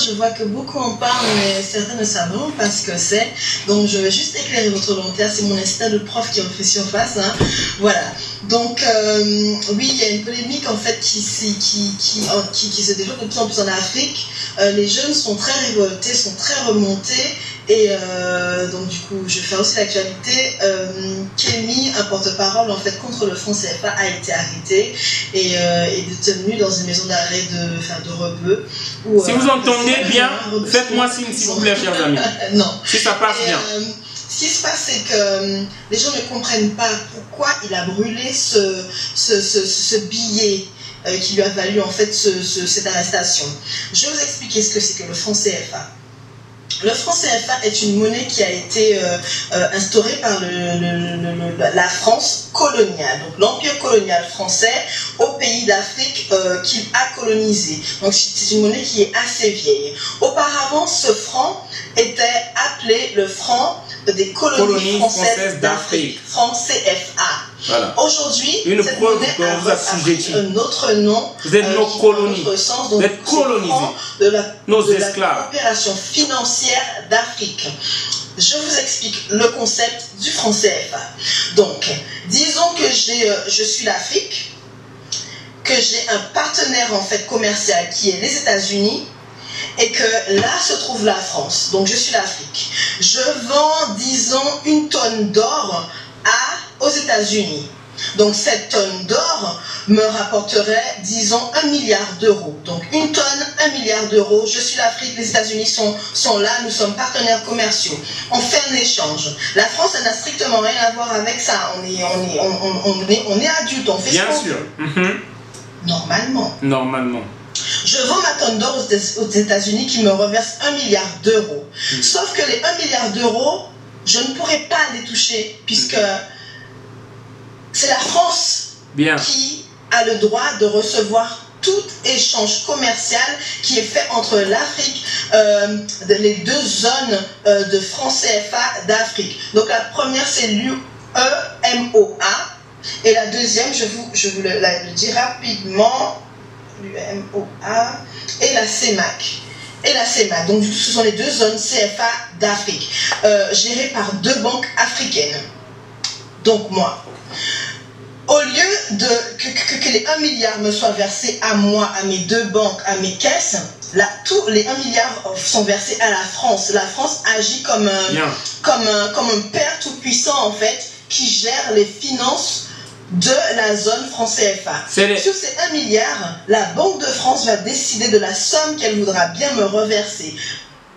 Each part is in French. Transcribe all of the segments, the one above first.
je vois que beaucoup en parlent, mais certains ne savent vraiment pas ce que c'est. Donc, je vais juste éclairer votre volontaire. C'est mon instinct de prof qui en fait surface. Hein. Voilà. Donc, oui, il y a une polémique en fait qui se développe de plus en plus en Afrique. Les jeunes sont très révoltés, sont très remontés. Et donc du coup, je fais aussi l'actualité. Kémy, un porte-parole en fait contre le franc CFA, a été arrêté et est détenu dans une maison d'arrêt de Rebeu. Si vous entendez bien, faites-moi signe s'il vous plaît, chers amis. Non. Si ça passe bien. Ce qui se passe, c'est que les gens ne comprennent pas pourquoi il a brûlé ce billet qui lui a valu en fait cette arrestation. Je vais vous expliquer ce que c'est que le franc CFA. Le franc CFA est une monnaie qui a été instaurée par la France coloniale, donc l'empire colonial français au pays d'Afrique qu'il a colonisé. Donc c'est une monnaie qui est assez vieille. Auparavant, ce franc était appelé le franc des colonies françaises d'Afrique, franc CFA. Voilà. Aujourd'hui, cette monnaie a un autre nom. Vous êtes nos colonies. Vous êtes colonisés. De nos la esclaves. coopération financière d'Afrique. Je vous explique le concept du franc CFA. Donc, disons que je suis l'Afrique, que j'ai un partenaire en fait commercial qui est les États-Unis, et que là se trouve la France. Donc, je suis l'Afrique. Je vends, disons, une tonne d'or aux États-Unis. Donc cette tonne d'or me rapporterait, disons, 1 milliard d'euros. Donc une tonne, 1 milliard d'euros. Je suis l'Afrique, les États-Unis sont là, nous sommes partenaires commerciaux. On fait un échange. La France, ça n'a strictement rien à voir avec ça. On est adulte, on fait bien ce qu'on sûr. veut. Normalement. Normalement. Je vends ma tonne d'or aux États-Unis qui me reverse 1 milliard d'euros. Sauf que les 1 milliard d'euros, je ne pourrais pas les toucher puisque c'est la France qui a le droit de recevoir tout échange commercial qui est fait entre l'Afrique, les deux zones de franc CFA d'Afrique. Donc la première c'est l'UEMOA et la deuxième, je vous le dis rapidement, l'UEMOA et la CEMAC. Et la CEMAC. Donc du coup ce sont les deux zones CFA d'Afrique, gérées par 2 banques africaines. Donc moi, au lieu que les 1 milliard me soient versés à moi, à mes 2 banques, à mes caisses, là, tous les 1 milliard sont versés à la France. La France agit comme un père tout-puissant, en fait, qui gère les finances de la zone franc CFA. Sur ces 1 milliard, la Banque de France va décider de la somme qu'elle voudra bien me reverser.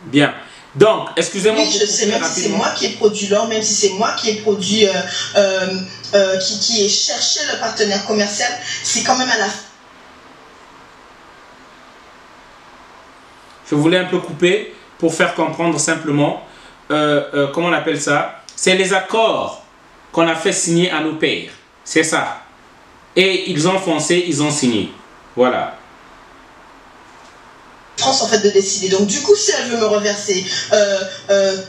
Bien. Donc, excusez-moi. Oui, je sais, même si c'est moi qui ai produit l'or, même si c'est moi qui ai produit, qui ai cherché le partenaire commercial, c'est quand même à la... Je voulais un peu couper pour faire comprendre simplement, comment on appelle ça? C'est les accords qu'on a fait signer à nos pères. C'est ça. Et ils ont foncé, ils ont signé. Voilà. France en fait de décider. Donc du coup, si elle veut me reverser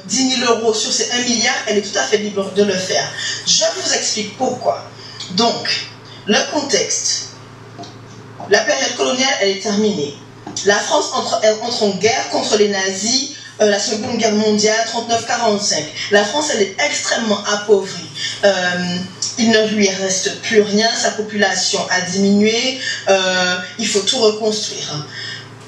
10 000 euros sur ces 1 milliard, elle est tout à fait libre de le faire. Je vous explique pourquoi. Donc, le contexte. La période coloniale, elle est terminée. La France entre en guerre contre les nazis, la Seconde Guerre mondiale, 39-45. La France, elle est extrêmement appauvrie. Il ne lui reste plus rien, sa population a diminué, il faut tout reconstruire.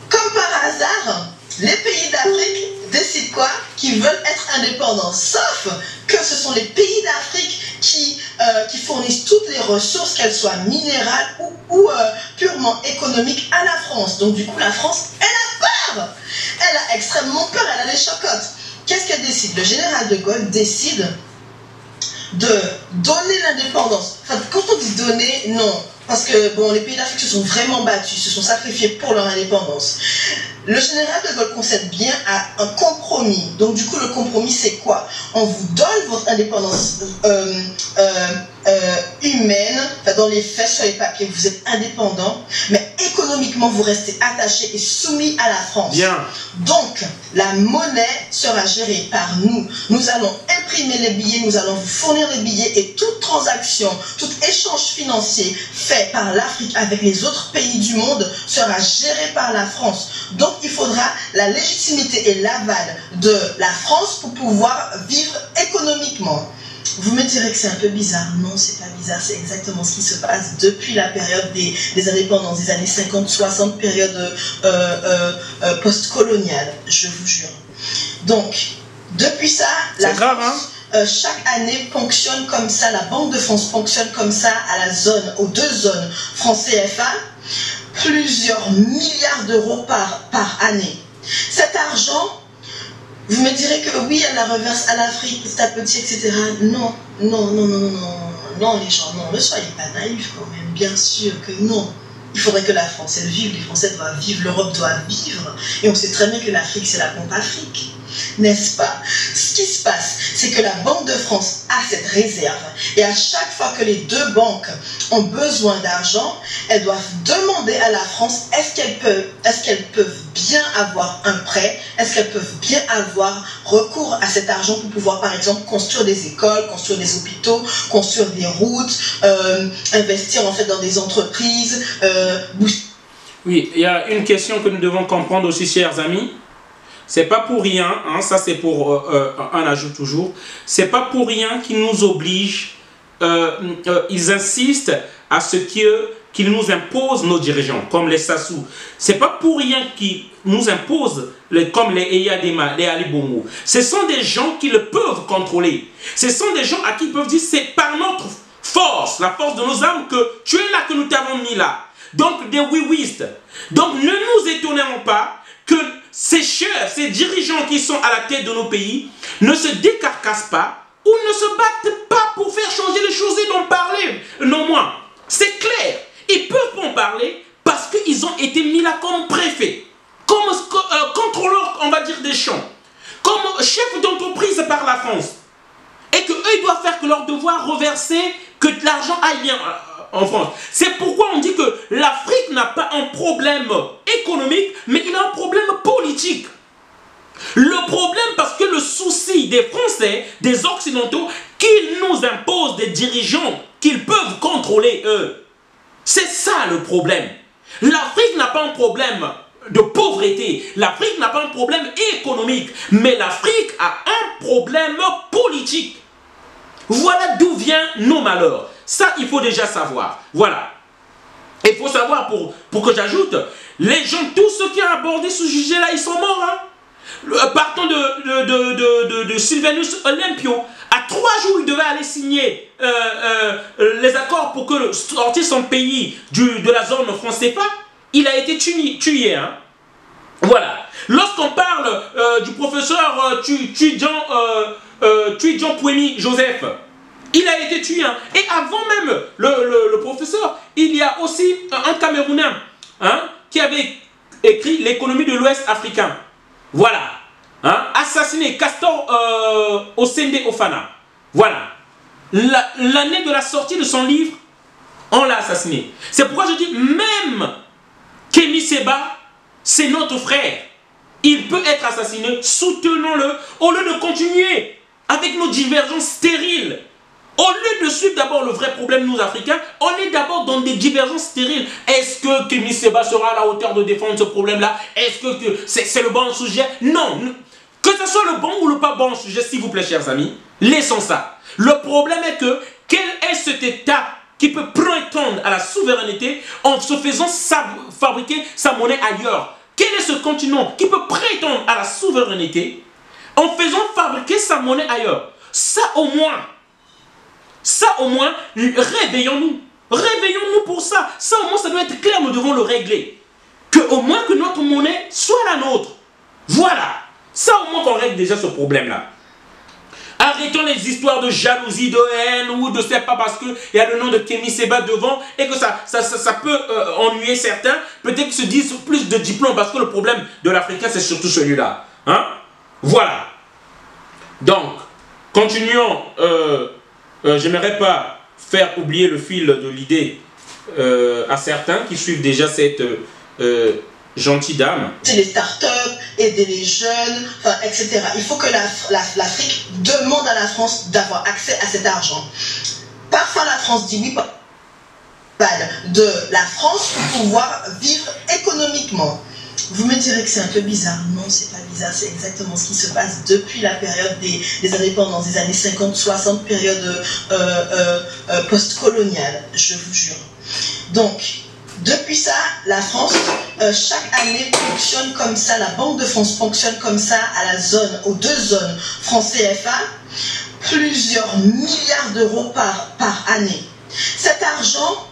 Comme par hasard, les pays d'Afrique décident quoi? Qu'ils veulent être indépendants. Sauf que ce sont les pays d'Afrique qui fournissent toutes les ressources, qu'elles soient minérales ou purement économiques, à la France. Donc du coup, la France, elle a peur. Elle a extrêmement peur, elle a les chocottes. Qu'est-ce qu'elle décide? Le général de Gaulle décide de donner l'indépendance. Enfin, quand on dit donner, non. Parce que bon, les pays d'Afrique se sont vraiment battus, se sont sacrifiés pour leur indépendance. Le général de Gaulle concède bien à un compromis. Donc du coup, le compromis, c'est quoi? On vous donne votre indépendance humaine, enfin, dans les faits, sur les papiers, vous êtes indépendant, mais économiquement, vous restez attaché et soumis à la France. Bien. Donc, la monnaie sera gérée par nous. Nous allons imprimer les billets, nous allons vous fournir les billets et toute transaction, tout échange financier fait par l'Afrique avec les autres pays du monde sera géré par la France. Donc, il faudra la légitimité et l'aval de la France pour pouvoir vivre économiquement. Vous me direz que c'est un peu bizarre. Non, c'est pas bizarre, c'est exactement ce qui se passe depuis la période des indépendances, des années 50-60, période post-coloniale, je vous jure. Donc, depuis ça, la grave, France, chaque année ponctionne comme ça, la Banque de France fonctionne comme ça à la zone, aux deux zones, France CFA, plusieurs milliards d'euros par année. Cet argent, vous me direz que oui, elle la reverse à l'Afrique petit à petit, etc. Non, les gens, non, ne soyez pas naïfs quand même, bien sûr que non. Il faudrait que la France, elle vive, les Français doivent vivre, l'Europe doit vivre. Et on sait très bien que l'Afrique, c'est la pompe Afrique. N'est-ce pas? Ce qui se passe, c'est que la Banque de France a cette réserve. Et à chaque fois que les deux banques ont besoin d'argent, elles doivent demander à la France est-ce qu'elles peuvent bien avoir un prêt, est-ce qu'elles peuvent bien avoir recours à cet argent pour pouvoir, par exemple, construire des écoles, construire des hôpitaux, construire des routes, investir en fait dans des entreprises. Oui, il y a une question que nous devons comprendre aussi, chers amis. C'est pas pour rien, hein, ça c'est pour un ajout toujours, c'est pas pour rien qu'ils nous obligent, ils insistent à ce qu'ils nous imposent nos dirigeants, comme les Sassou. C'est pas pour rien qu'ils nous imposent, comme les Eyadema, les Ali Bongo. Ce sont des gens qui le peuvent contrôler. Ce sont des gens à qui ils peuvent dire c'est par notre force, la force de nos âmes que tu es là, que nous t'avons mis là. Donc des oui-wistes. Donc ne nous étonnons pas que ces chefs, ces dirigeants qui sont à la tête de nos pays ne se décarcassent pas ou ne se battent pas pour faire changer les choses et d'en parler. Non moins. C'est clair. Ils peuvent en parler parce qu'ils ont été mis là comme préfet, comme contrôleur, on va dire, des champs, comme chef d'entreprise par la France. Et qu'eux, ils doivent faire que leur devoir reverser, que l'argent aille bien en France. C'est pourquoi on dit que l'Afrique n'a pas un problème économique, mais il a un problème politique. Le problème, parce que le souci des Français, des Occidentaux, qu'ils nous imposent des dirigeants qu'ils peuvent contrôler eux. C'est ça le problème. L'Afrique n'a pas un problème de pauvreté. L'Afrique n'a pas un problème économique. Mais l'Afrique a un problème politique. Voilà d'où viennent nos malheurs. Ça, il faut déjà savoir. Voilà. Il faut savoir, pour que j'ajoute, les gens, tous ceux qui ont abordé ce sujet-là, ils sont morts. Hein. Partant de Sylvanus Olympio, à 3 jours, il devait aller signer les accords pour que sortir son pays de la zone franc CFA. Il a été tué. Hein. Voilà. Lorsqu'on parle du professeur Tidjan Pouemi Joseph, il a été tué. Hein. Et avant même le professeur, il y a aussi un Camerounais qui avait écrit l'économie de l'Ouest africain. Voilà. Hein? Assassiné, Castor Osende Ofana. Voilà. L'année de la sortie de son livre, on l'a assassiné. C'est pourquoi je dis, même Kémy Séba, c'est notre frère. Il peut être assassiné, soutenons-le, au lieu de continuer avec nos divergences stériles. Au lieu de suivre d'abord le vrai problème, nous Africains, on est d'abord dans des divergences stériles. Est-ce que Kémy Séba sera à la hauteur de défendre ce problème-là? Est-ce que c'est le bon sujet? Non. Que ce soit le bon ou le pas bon sujet, s'il vous plaît, chers amis, laissons ça. Le problème est que, quel est cet État qui peut prétendre à la souveraineté en se faisant fabriquer sa monnaie ailleurs? Quel est ce continent qui peut prétendre à la souveraineté en faisant fabriquer sa monnaie ailleurs? Ça au moins, réveillons-nous. Réveillons-nous pour ça. Ça au moins, ça doit être clair, nous devons le régler. Au moins que notre monnaie soit la nôtre. Voilà. Ça au moins qu'on règle déjà ce problème-là. Arrêtons les histoires de jalousie, de haine ou de c'est pas parce qu'il y a le nom de Kémy Séba devant et que ça peut ennuyer certains. Peut-être qu'ils se disent plus de diplômes parce que le problème de l'Africain c'est surtout celui-là. Hein? Voilà. Donc, continuons. J'aimerais pas faire oublier le fil de l'idée à certains qui suivent déjà cette gentille dame. C'est les startups, aider les jeunes, enfin, etc. Il faut que l'Afrique demande à la France d'avoir accès à cet argent. Parfois la France dit oui, de la France pour pouvoir vivre économiquement. Vous me direz que c'est un peu bizarre. Non, c'est pas bizarre, c'est exactement ce qui se passe depuis la période des indépendances, des années 50-60, période post-coloniale, je vous jure. Donc, depuis ça, la France, chaque année fonctionne comme ça, la Banque de France fonctionne comme ça à la zone, aux 2 zones, francs CFA, plusieurs milliards d'euros par année. Cet argent,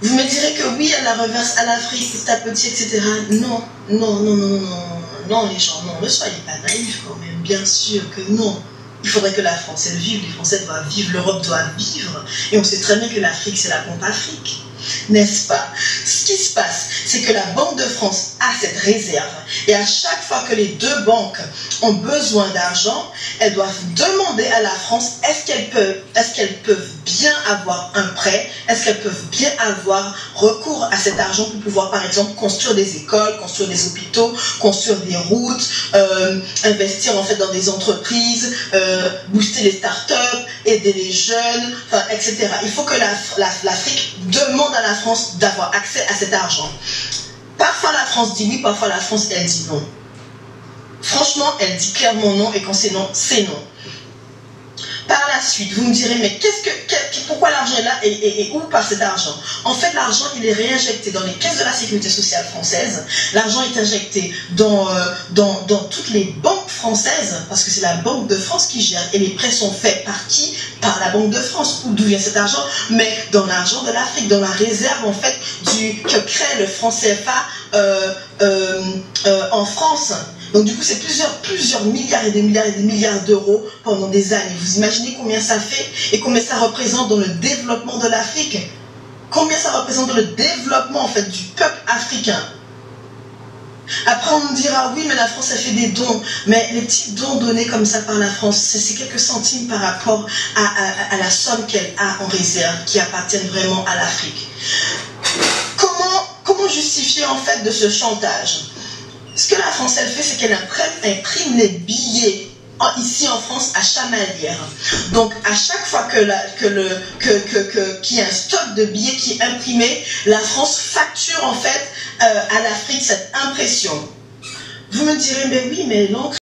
vous me direz que oui, elle la reverse à l'Afrique petit à petit, etc. Non, non, non, non, non, non, les gens, non, ne soyez pas naïfs quand même, bien sûr que non. Il faudrait que la France, elle vive, les Français doivent vivre, l'Europe doit vivre. Et on sait très bien que l'Afrique, c'est la pompe Afrique. N'est-ce pas? Ce qui se passe, c'est que la Banque de France a cette réserve. Et à chaque fois que les 2 banques ont besoin d'argent, elles doivent demander à la France est-ce qu'elles peuvent bien avoir un prêt, est-ce qu'elles peuvent bien avoir recours à cet argent pour pouvoir, par exemple, construire des écoles, construire des hôpitaux, construire des routes, investir en fait dans des entreprises, booster les startups, aider les jeunes, enfin, etc. Il faut que l'Afrique demande à la France d'avoir accès à cet argent. Parfois la France dit oui, parfois la France elle dit non. Franchement, elle dit clairement non, et quand c'est non, c'est non. Par la suite, vous me direz, mais pourquoi l'argent est là et où part cet argent? En fait, l'argent, il est réinjecté dans les caisses de la sécurité sociale française. L'argent est injecté dans toutes les banques françaises, parce que c'est la Banque de France qui gère. Et les prêts sont faits par qui? Par la Banque de France. D'où vient cet argent? Mais dans l'argent de l'Afrique, dans la réserve, en fait, que crée le franc CFA en France. Donc du coup, c'est plusieurs milliards et des milliards d'euros pendant des années. Vous imaginez combien ça fait et combien ça représente dans le développement de l'Afrique? Combien ça représente dans le développement en fait du peuple africain? Après, on me dira, oui, mais la France a fait des dons. Mais les petits dons donnés comme ça par la France, c'est quelques centimes par rapport à la somme qu'elle a en réserve, qui appartiennent vraiment à l'Afrique. Comment justifier en fait de ce chantage? Ce que la France elle fait, c'est qu'elle imprime les billets ici en France à chamalière. Donc à chaque fois qu'il y a un stock de billets qui est imprimé, la France facture en fait à l'Afrique cette impression. Vous me direz, mais oui, mais l'encre